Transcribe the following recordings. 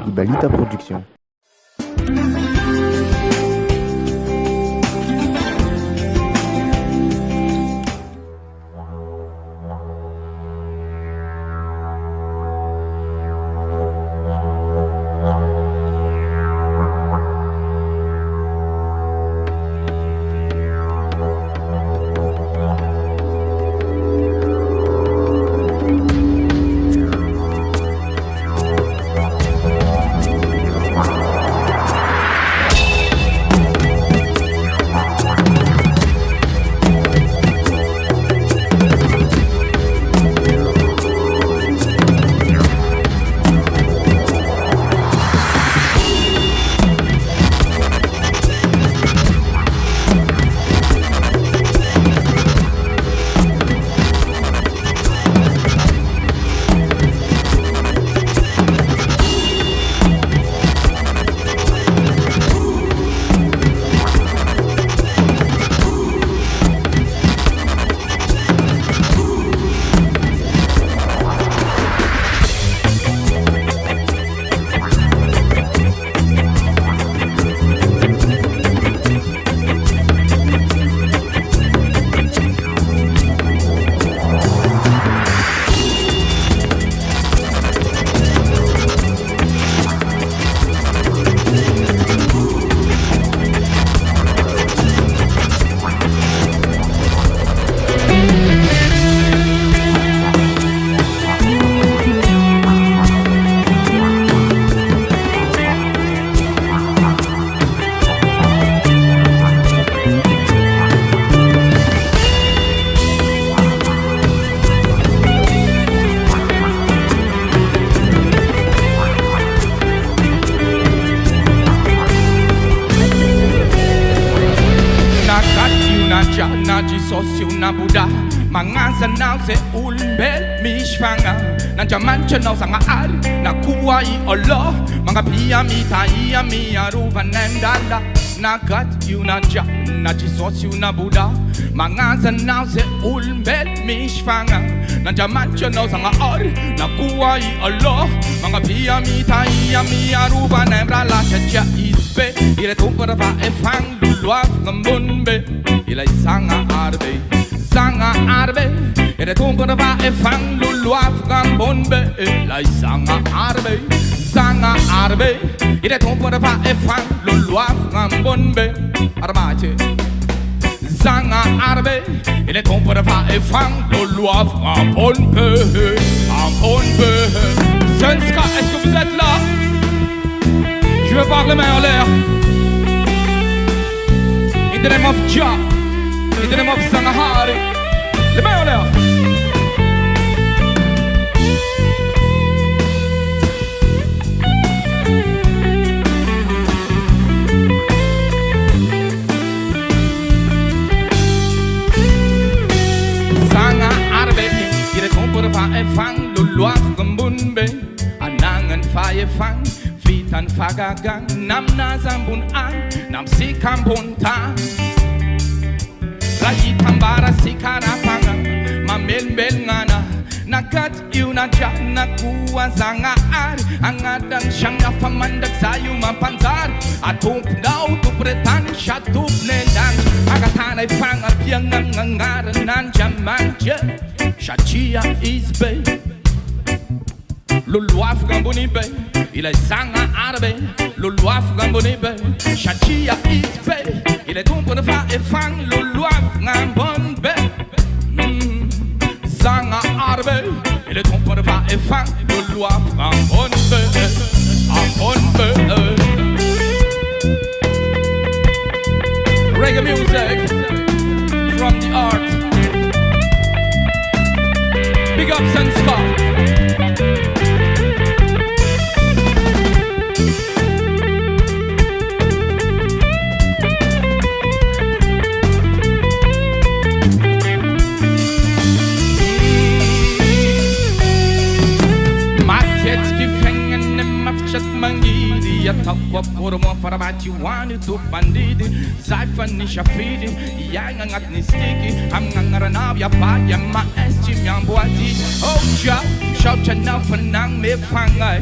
Ibalita Production. Se ulbel mishfanga Nanja mancha na sanga ar Nakua I Allah Mga pia mita iya miya ruva nendala Nakat yunaja Najisos yunabuda Mga zanaw se ulbel mishfanga Nanja mancha na sanga ar Nakua I Allah Mga pia mita iya miya ruva nendala Chacha isbe Ile tumpara va e fang Luluaf ngambunbe Ile sanga arbe Sanga arbe Ere tumpara va e fang luluaf gambonbe La sanga arbe Ere tumpara va e fang luluaf gambonbe Armate Sanga arbe Ere tumpara va e fang luluaf gambonbe Sunska, est-ce que vous êtes là? Je veux voir les mains en l'air. In the name of Jah, in the name of Sangahari. Les mains en l'air. Sangahari, il est con pour faire un fang, luluaf gambunbe. Anangan faye fang, fitan fagagang, nam nazambun an, nam sikambun ta. Rayi tambara sikara panga, mamel ngana. Nakat iuna jana kuwa zanga ar, angadang shanga famandak sayu mapanzar. Atup daw tu pretan shatup nedang, agatanay fanga piangang ngaran jamanje. Shachia is bay. Luluaf gambonibe, il est sanga arbe. Luluaf gambonibe, Shachia is bay. Il est donc pour faire et fang. Luluaf gambonibe, sanga arbe. Il est donc pour faire et fang. Luluaf gambonibe, Reggae music from the art. Big up Sunska. Mangidi, yatakwa puro mo para matiwani tu bandidi. Zaifan ni shafidi, yang ni sticky. Am ngangaranaw ya pa ya maesti myambuati. Oh ja, shout enough for nang me fangai.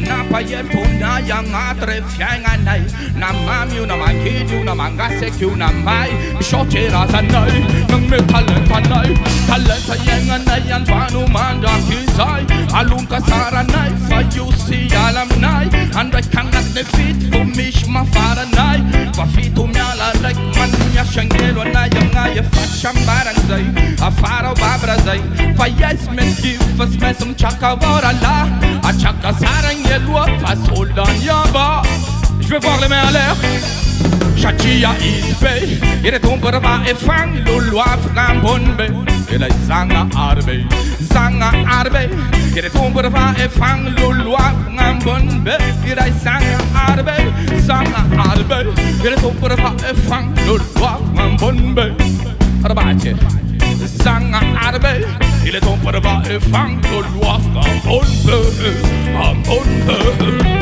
Na pa yet for na yang atre fiang anai. Na mam you na man kid you na man gasek you na mai. Shout it as a night. Nang me talent anai. Talent a yang anai and panu manda kisai. Alun kasara nai. For you see alam nai. And I cannot defeat for me my father nai. For feet to me ala like man ya shangelo na yang ay fashion baranzai. A faro babrazai. For yes men give us me some chaka vorala. A chaka sarang yellow fast hold on yaba. Je veux voir les mains à l'air. Chatia is bay. Il est tombé par et fang. Lôva fram bonbe. Il est zanga arbe. Zanga arbe. Il est tombé par et fang. Lôva fram bonbe. Il est zanga arbe. Zanga arbe. Il est tombé par et fang. Lôva fram bonbe. Arbache. Zanga arbe. Il est tombé par et fang. Lôva fram bonbe. Bonbe.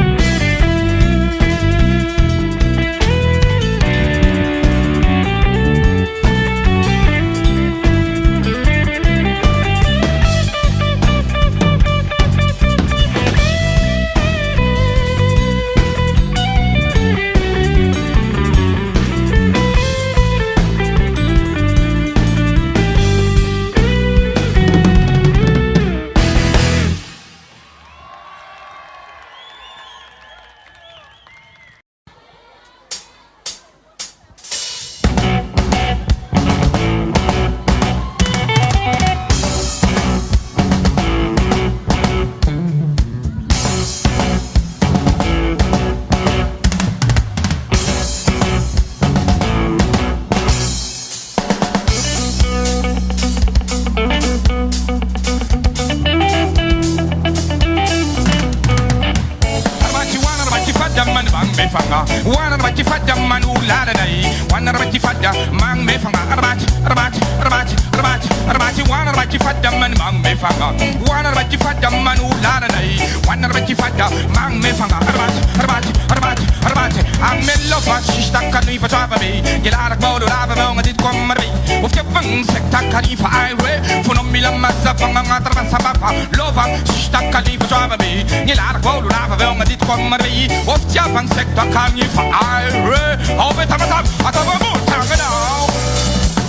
Lôva, stacca lì per giovani, nell'arco l'urava avevano detto come Marigny, o stiava in secta cagni fa aire, o betava a tava molta no.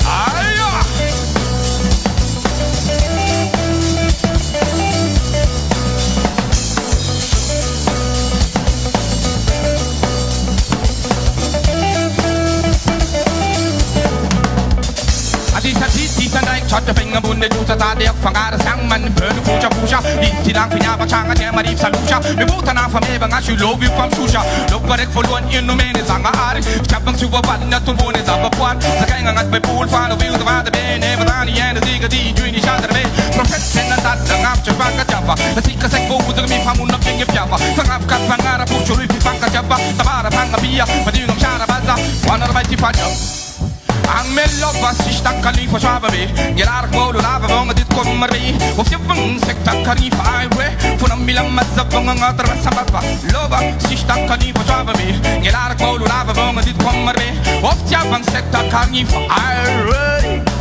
Aia! Shot the finger bun the juice that they fanga the sang man burn puja puja Iti lang pinya bachanga niya marip sa lucha Bibuta na fa me banga shu love you from susha Log barek followan in no mene zanga ari Chapang suwa bat na tumbone za bapuan Sakay ngat by pool fan of you the vada bene Madani and the diga di juini shatter me Prophet sen and that lang up chapanga java The sika sek bo the mi famun up king java Fangap kat fangara pucho ripi fanga java Tabara fanga bia Padingam shara baza One of my tipaja Ang me Lôva si stacca lì fa suave Nell'arco volo lava vonga dit come Marigny O fiabang sekta kani fa aiwe Funam bilang mazza vonga ngatra sa baba Lôva si stacca lì fa suave Nell'arco volo lava vonga dit come Marigny O fiabang sekta kani fa aiwe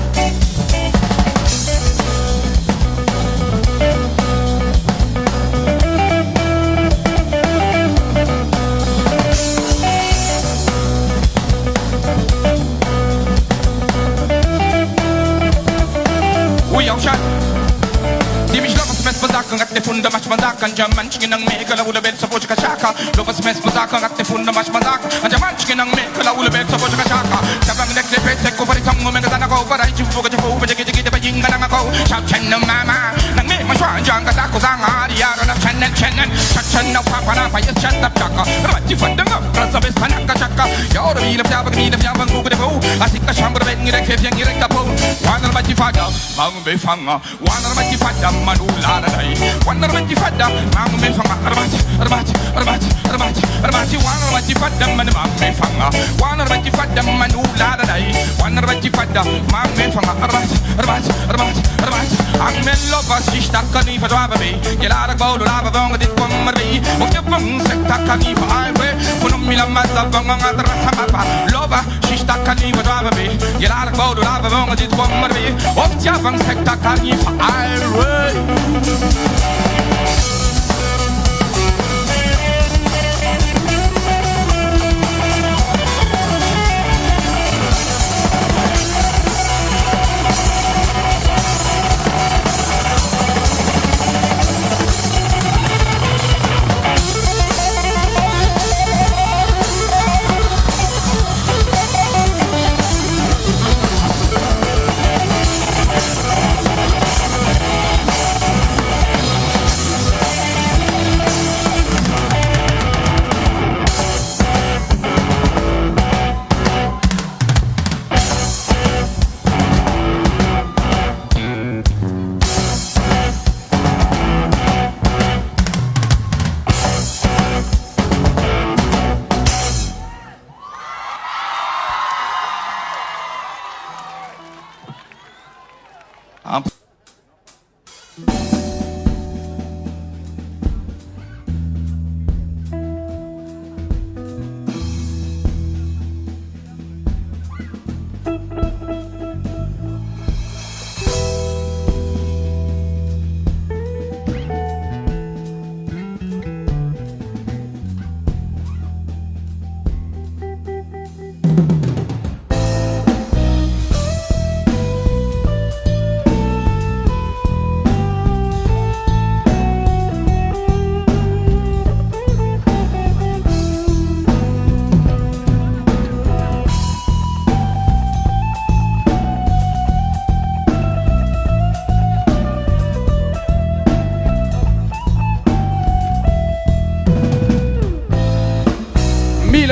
Ngat te funda Mashmanjaka Jaman chicken ang me kala ula bel sa pocha shaka Lôva smes mazaka ngat te funda Mashmanjaka Jaman chicken ang me kala ula bel sa pocha shaka Sabang nek le pet ko pari tong mo menga tanako para ichu fuga chu fuga jigi jigi ba jinga nang ako Shout chen no mama nang me Mashmanjaka sa ko sang ari ara na channel chan na pa na pa yes chat tap chaka Rati funda ngam rasa bes panaka chaka Ya ora mi la pyabang ko de bo asik ka shamber ben ni rek yang rek ka po Wana ba ti fada mang be fanga Wana ba ti fada manula dai Wana ba ti fada mang me fanga arbati Wana ba ti fada man mang me fanga Wana ba ti fada manula dai Wana ba ti fada mang me fanga arbati Ang me Lôva si stacca ni fa suave Nell'arco volo lava vonga dit come Marigny O fiabang sekta kani fa aiwe Funam bilang mazza vonga ngatra sa baba Lôva si stacca ni fa suave Nell'arco volo lava vonga dit come Marigny O fiabang sekta kani fa aiwe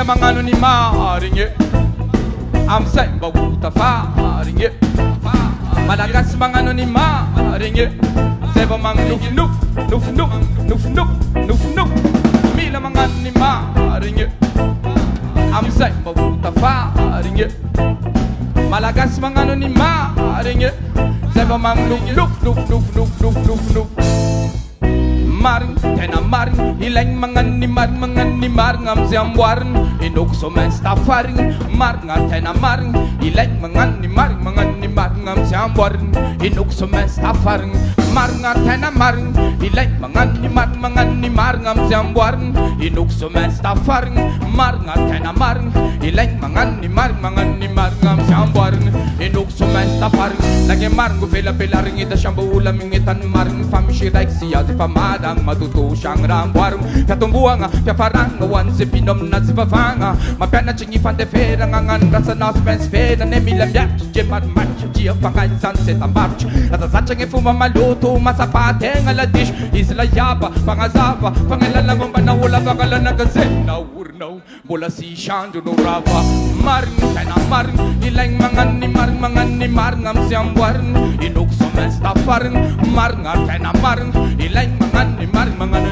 Mga ano ni Marigny Amsay baguta Marigny Malagas mga ano ni Marigny Seba mang nuf nuf nuf nuf nuf nuf nuf nuf Mila mga ano ni Marigny Amsay baguta Marigny Malagas mga ano ni Marigny Seba mang nuf nuf nuf nuf nuf nuf nuf nuf Maring, tena maring, ilaing mga ni mar ngam siam warin, inuk so men stafaring, mar nga tena maring, ilaing mga ni mar ngam siam warin, inuk so men stafaring, mar nga tena maring, ilaing mga ni mar ngam siam warin, inuk so men stafaring, mar nga tena maring, ilaing mga ni mar ngam siam warin, inuk so men stafaring, lagi maring go pela ring ita siyang ulam ingitan maring famishi like siya si famada matuto siyang rambuarong katumbuang kafarang wan si pinom na si fafanga mapena chingi fandefera ngangan rasa na spens feda ne milam ya jemat match dia pangai sunset amarch asa sacha nge fuma maluto masapate ngaladish isla yapa pangazava pangalala mo manawala bakala nagasen na urnaw bola si shando no rava maring kana maring ilaing mga ni mar ngam siyang waring inuk so men stafaring maring kana maring ilaing mga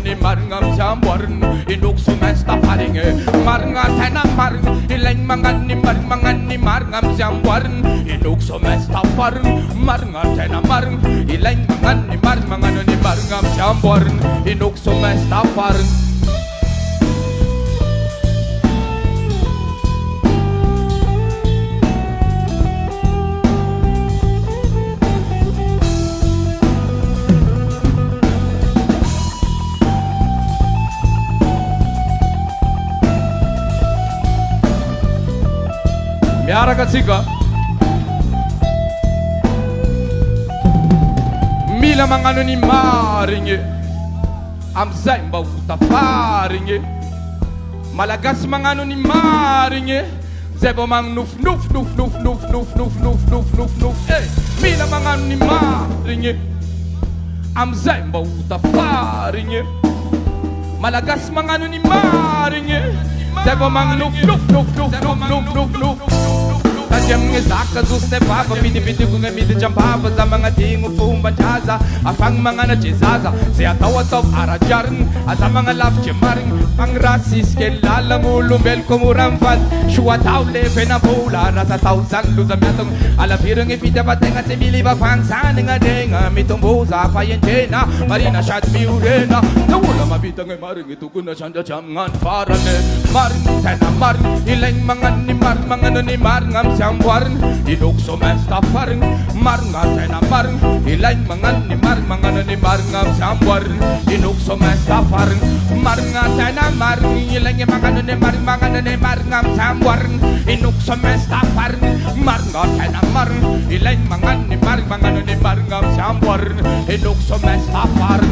ni mar ngam siyang waring inuk so men stafaring maring kana maring ilaing mga ni mar ngam siyang waring inuk so men stafaring maring kana maring ilaing mga ni mar ngam siyang waring inuk so men stafaring Miara kasika Mila mga ni Marigny Amzay mbauta Marigny Malagas mga ni Marigny Zebo mang nuf nuf nuf nuf nuf nuf nuf nuf nuf nuf nuf Mila mga ni Marigny Amzay mbauta Marigny Malagas mga ni Marigny Zebo mang nuf nuf nuf nuf nuf nuf nuf nuf Tajam nge saka zuste papa Piti-piti ko nga midi jampapa Sa mga tingo fumba jaza Afang mga na chizaza Siya tawa-taw arajarin Asa mga laf chimaring Pang rasis Kailalang ulumbel kumuramfal Shua tau lepe na pula Rasa tausan luzam yatong Alapirang ipita patenga Sibili ba fansan nga denga Mitong buza Fayentena Marina shad miurena Nawala mabita nga maring Ito ko na siyanda jam ngan farane Maring tena maring Ilaing mga ni mar Mga ni mar ngam sambuaran inok so mesta faran marnga tena marng ilain mangan ni mangan ni marnga sambuaran inok so mesta faran marnga tena marng ilain mangan ni marnga sambuaran inok so mesta faran marnga tena marng ilain mangan ni marnga sambuaran inok so mesta faran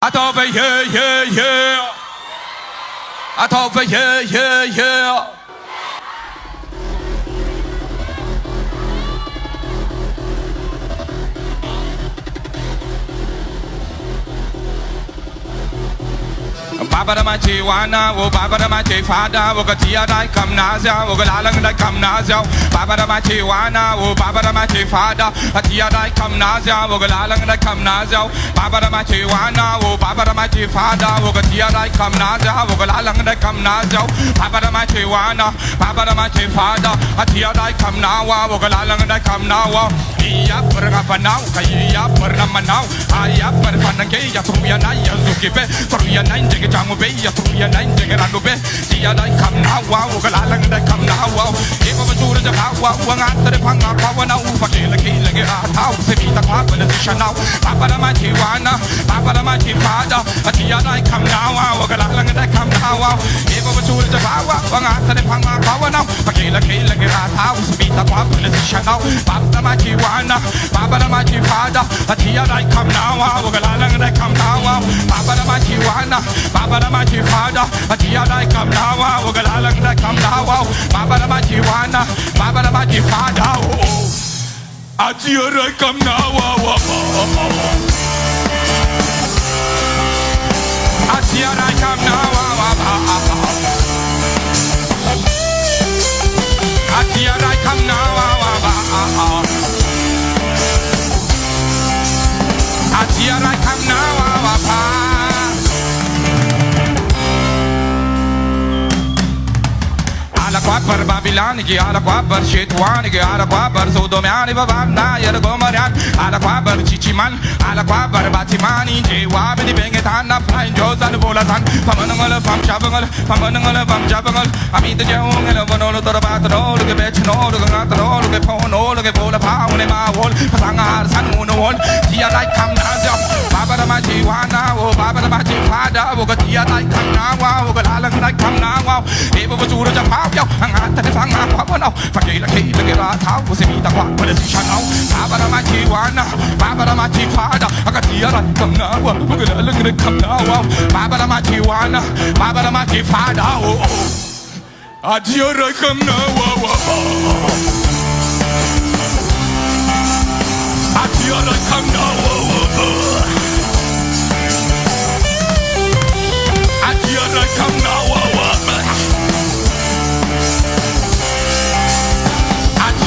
I thought over yeah. I thought over yeah. Baba da my Tiwana, oh Baba da my Tifada, oh Gatia dai Kamnazia, oh Galang dai Kamnazia, Baba da my Tiwana, oh Baba da my Tifada, Atia dai Kamnazia, oh Galang dai Kamnazia, Baba da my Tiwana, oh Baba da my Tifada, oh Gatia dai Kamnazia, oh Galang dai Kamnazia, Baba da my Tiwana, Baba da my Tifada, Atia dai Kamnawa, oh Galang dai Kamnawa, Iya pergapanau, kaya pernamanau, Aya perpanangke, ya tuya na ya zukipe, tuya na injek jamu be, ya tuya na injek randu be, dia dai kamnawa, oh Galang dai Kamnawa, Eva basura jakawa, wangat de panga kawana, pakela kila gira tau, sebita kwa bela tishanau, Baba da my Tiwana, Baba da my Tifada, Atia dai Kamnawa, oh Galang dai Kamnawa, Eva basura jakawa, wangat de panga kawana, pakela kila gira tau, sebita kwa bela tishanau, Baba da my Tiwana, Baba da my Tifada, Atia dai Kamnawa, oh Galang dai Kamnawa, Baba da my Tiwana, Baba da my Tifada, Atia dai Kamnawa, oh Galang dai Kamnawa, Baba da my Tiwana, Baba da my Tifada, oh Atia dai Kamnawa, Atia dai Kamnawa, Atia dai Kamnawa, Atia dai Kamnawa, Ala kwa par Babilani, ki ala kwa par Shetwani, ki ala kwa par Sodomiani, Babana, Yergomarian, ala kwa par Chichiman, ala kwa par Batimani, Jewa, Bidi Bengetana, Flying Josan, Volatan, Pamanangal, Pam Chabangal, Pamanangal, Pam Chabangal, Amid the Jung and Vonolo, Torabato, look at Betchno, look at Natro, look at Pono, look at Pola Pound, and my wall, Pasanga, San Muno, Tia like Kamnaza, Baba my Tiwana, oh Baba my Tifada, Vogatia like Kamnawa, Vogalang like Kamnawa, Eva was Ura Pau. Ang ata ni panga pawanaw, fakila kila girataw, simita kwa politicianaw, Baba da my Tiwana, Baba da my Tifada, Agatia like Kamnawa, Vogalang like Kamnawa, Baba da my Tiwana, Baba da my Tifada, oh Adia like Kamnawa, Adia like Kamnawa, Adia like Kamnawa.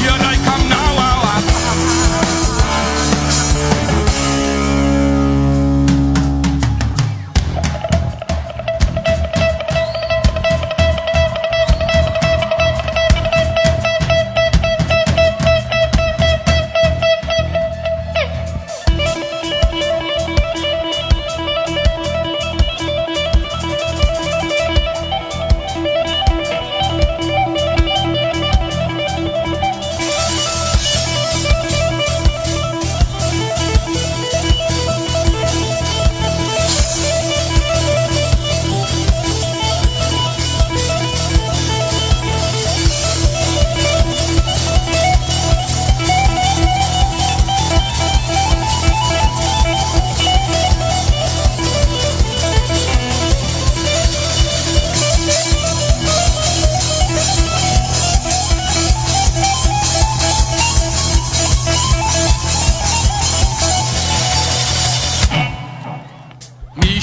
Here I come now.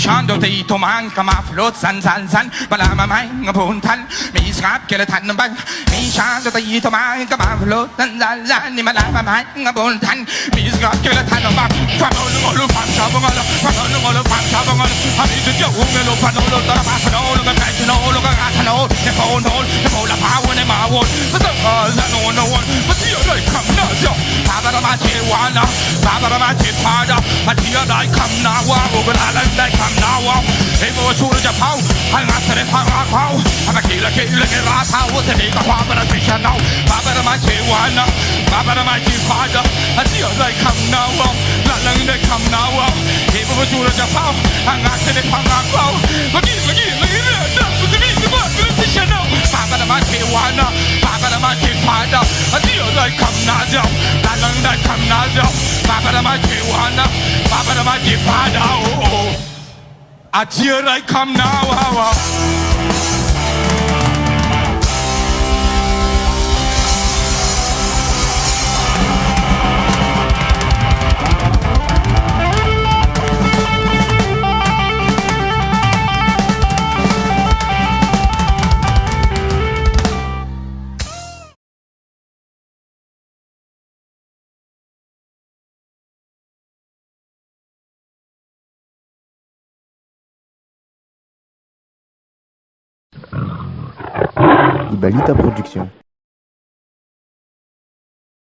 chando te ito man kama float san san san balama mai ngapuntan mi scrap kele tan ban mi chando te ito man kama float san san san ni malama mai ngapuntan mi scrap kele tan ban famolo ngolo pam chabongolo famolo ngolo pam chabongolo ami de jo ngolo panolo tara panolo ga panolo ga atano ne phone ne bola power ne ma won but the no no one but you like come now yo baba ma che wana baba ma che pada but you like come now wa go la like come now wa e mo chu ja pau ha nga sere pa nga pau ama kila ke ra sa wo te ka pa bara se now baba ma che wana baba ma che pada but you like come now wa la like come now wa e mo chu ja pau ha nga sere pa nga pau lagi na Baba ma che wana, Baba ma che pada, Dio like come now, la like come now, Baba ma che wana, Baba ma che pada, oh, Dio like come now, Ibalita Production.